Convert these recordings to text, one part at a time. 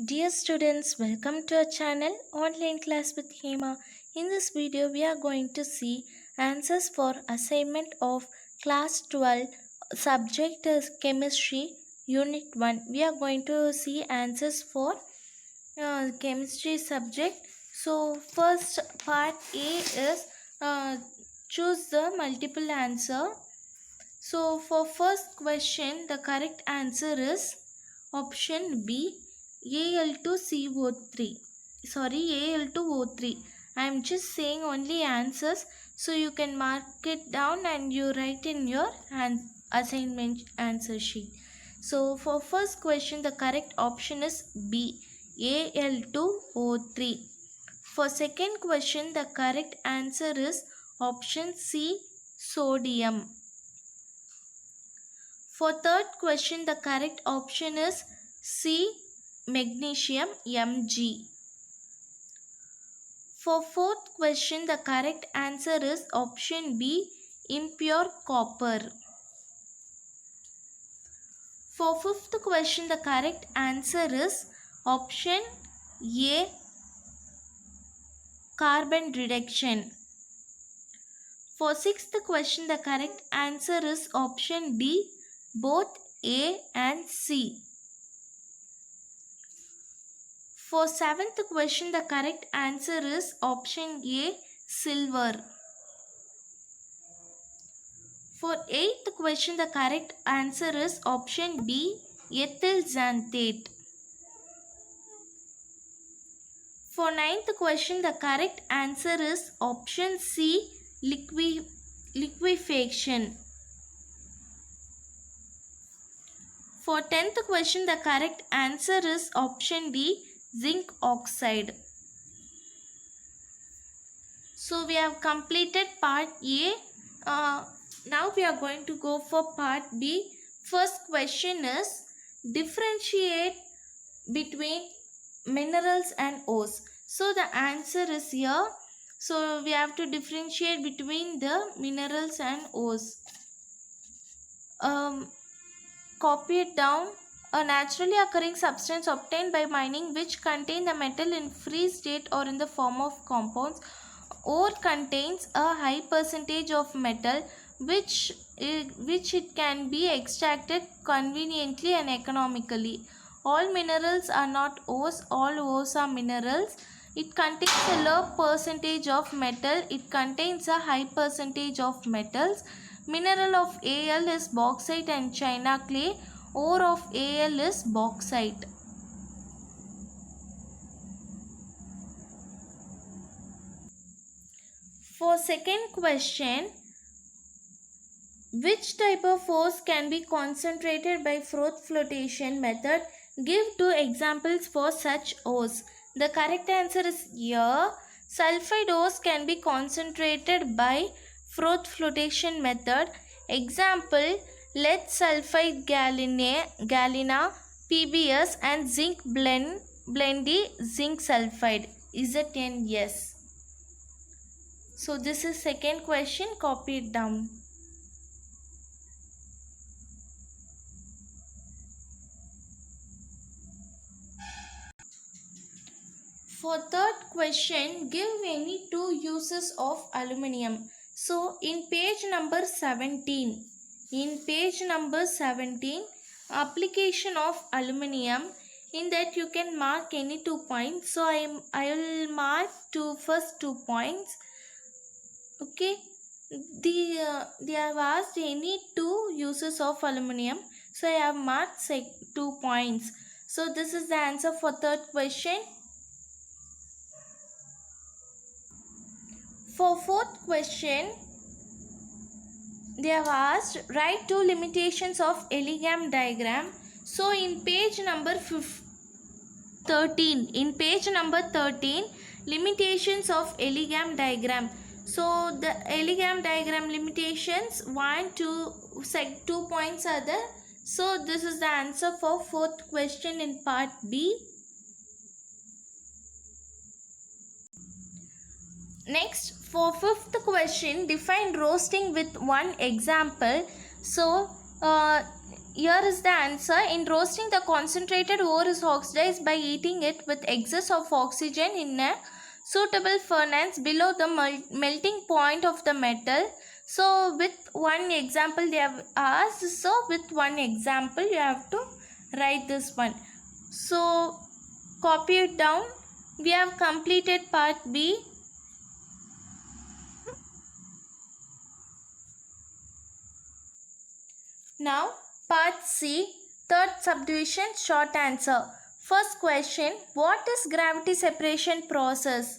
Dear students, welcome to our channel Online Class with Hema. In this video, we are going to see answers for assignment of class 12 subject is chemistry unit 1. We are going to see answers for chemistry subject. So first part A is choose the multiple answer. So for first question, the correct answer is option B, Al2CO3. Sorry, Al2O3. I am just saying only answers, so you can mark it down and you write in your assignment answer sheet. So for first question, the correct option is B, Al2O3. For second question, the correct answer is option C, sodium. For third question, the correct option is C, magnesium, Mg. For fourth question, the correct answer is option B, impure copper. For fifth question, the correct answer is option A, carbon reduction. For sixth question, the correct answer is option B, both A and C. For seventh question, the correct answer is option A, silver. For eighth question, the correct answer is option B, ethyl xanthate. For ninth question, the correct answer is option C, liquefaction. For 10th question, the correct answer is option D, zinc oxide. So we have completed part A. Now we are going to go for part B. First question is differentiate between minerals and ores. So the answer is here. So we have to differentiate between the minerals and ores. Copy it down. A naturally occurring substance obtained by mining which contain the metal in free state or in the form of compounds. Ore contains a high percentage of metal which it can be extracted conveniently and economically. All minerals are not ores, all ores are minerals. It contains a low percentage of metal, it contains a high percentage of metals. Mineral of Al is bauxite and china clay. Ore of Al is bauxite. For second question, which type of ores can be concentrated by froth flotation method? Give two examples for such ores. The correct answer is here. Sulfide ores can be concentrated by froth flotation method. Example, lead sulfide galena, PBS and zinc blendy zinc sulfide. Is it an yes? So this is second question. Copy it down. For third question, give any two uses of aluminium. So in page number 17, application of aluminium, in that you can mark any 2 points. So I will mark first 2 points. Okay, they have asked any two uses of aluminium. So I have marked 2 points. So this is the answer for third question. For fourth question, they have asked write two limitations of Elegam diagram. So in page number 13, limitations of Elegam diagram. So the Elegam diagram limitations 2 points are there. So this is the answer for fourth question in part B. Next, for fifth question, define roasting with one example. So here is the answer. In roasting, the concentrated ore is oxidized by heating it with excess of oxygen in a suitable furnace below the melting point of the metal. So with one example they have asked. So with one example you have to write this one. So copy it down. We have completed part B. Now part C, third subdivision, short answer. First question, what is gravity separation process?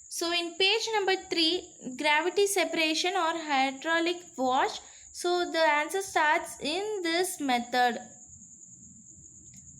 So in page number 3, gravity separation or hydraulic wash. So the answer starts in this method.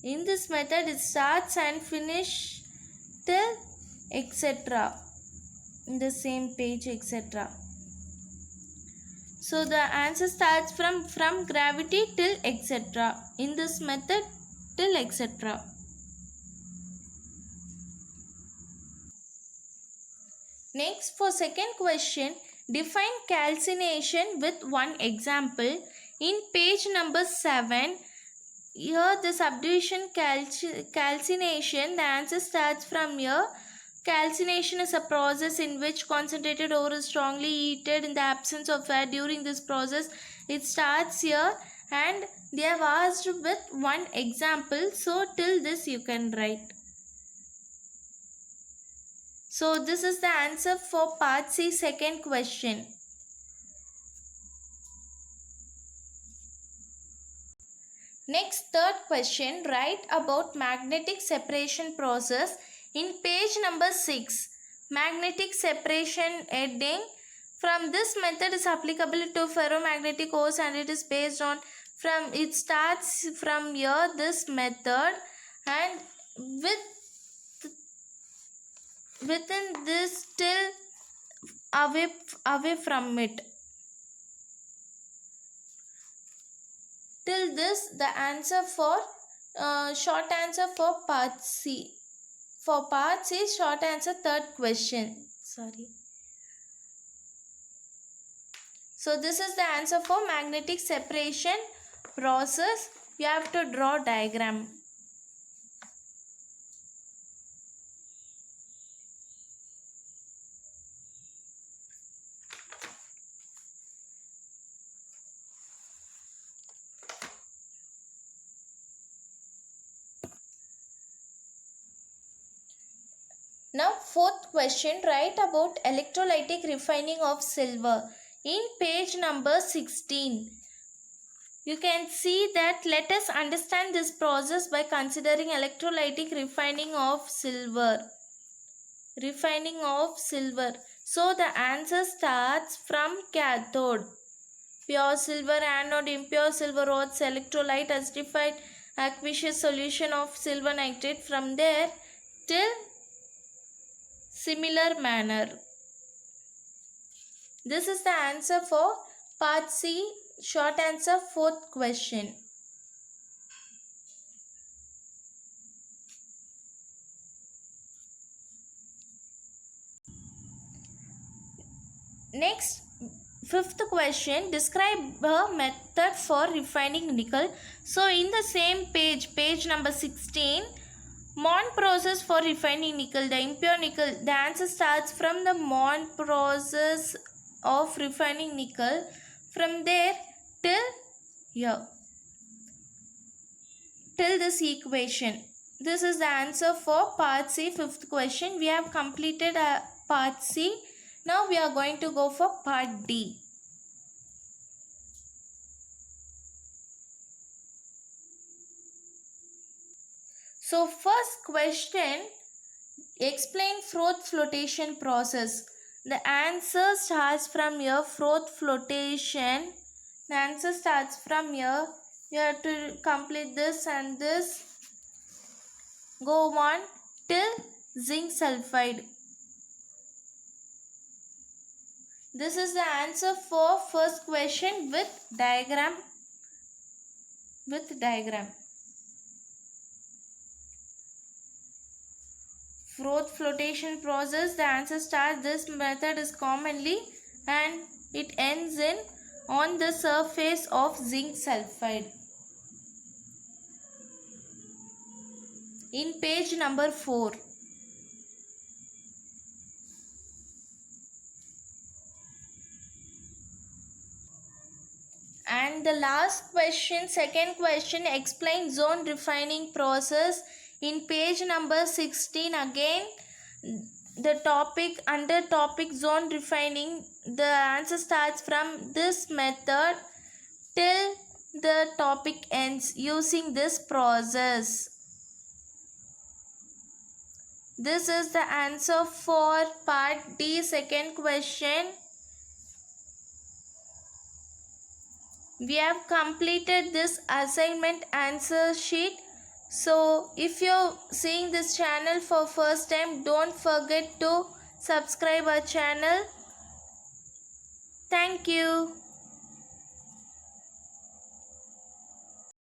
In this method it starts and finish till etc. In the same page etc. So the answer starts from gravity till etc. In this method till etc. Next, for second question, define calcination with one example. In page number 7, here the subdivision calcination, the answer starts from here. Calcination is a process in which concentrated ore is strongly heated in the absence of air. During this process, it starts here and they have asked with one example. So till this you can write. So this is the answer for part C, second question. Next, third question, write about magnetic separation process. In page number 6, magnetic separation heading. From this method is applicable to ferromagnetic ores and it is based on it starts from here this method and within this till away from it. Till this the answer for short answer for part C. For part C, short answer, third question. Sorry. So this is the answer for magnetic separation process. You have to draw diagram. Now fourth question, write about electrolytic refining of silver. In page number 16, you can see that let us understand this process by considering electrolytic refining of silver. Refining of silver. So the answer starts from cathode. Pure silver anode, impure silver rods, electrolyte acidified aqueous solution of silver nitrate. From there till similar manner. This is the answer for part C, short answer, fourth question. Next, fifth question, describe a method for refining nickel. So in the same page number 16, Mond process for refining nickel, the impure nickel. The answer starts from the Mond process of refining nickel. From there till here, till this equation. This is the answer for part C, fifth question. We have completed part C. Now we are going to go for part D. So first question, explain Froth flotation process. The answer starts from here, Froth flotation. The answer starts from here. You have to complete this and this. Go on till zinc sulfide. This is the answer for first question with diagram. Froth flotation process, the answer starts, this method is commonly and it ends in on the surface of zinc sulfide. In page number 4. And the last question, second question, explain zone refining process. In page number 16, again the topic, under topic zone refining, the answer starts from this method till the topic ends using this process. This is the answer for part D, second question. We have completed this assignment answer sheet. So if you're seeing this channel for first time, don't forget to subscribe our channel. Thank you.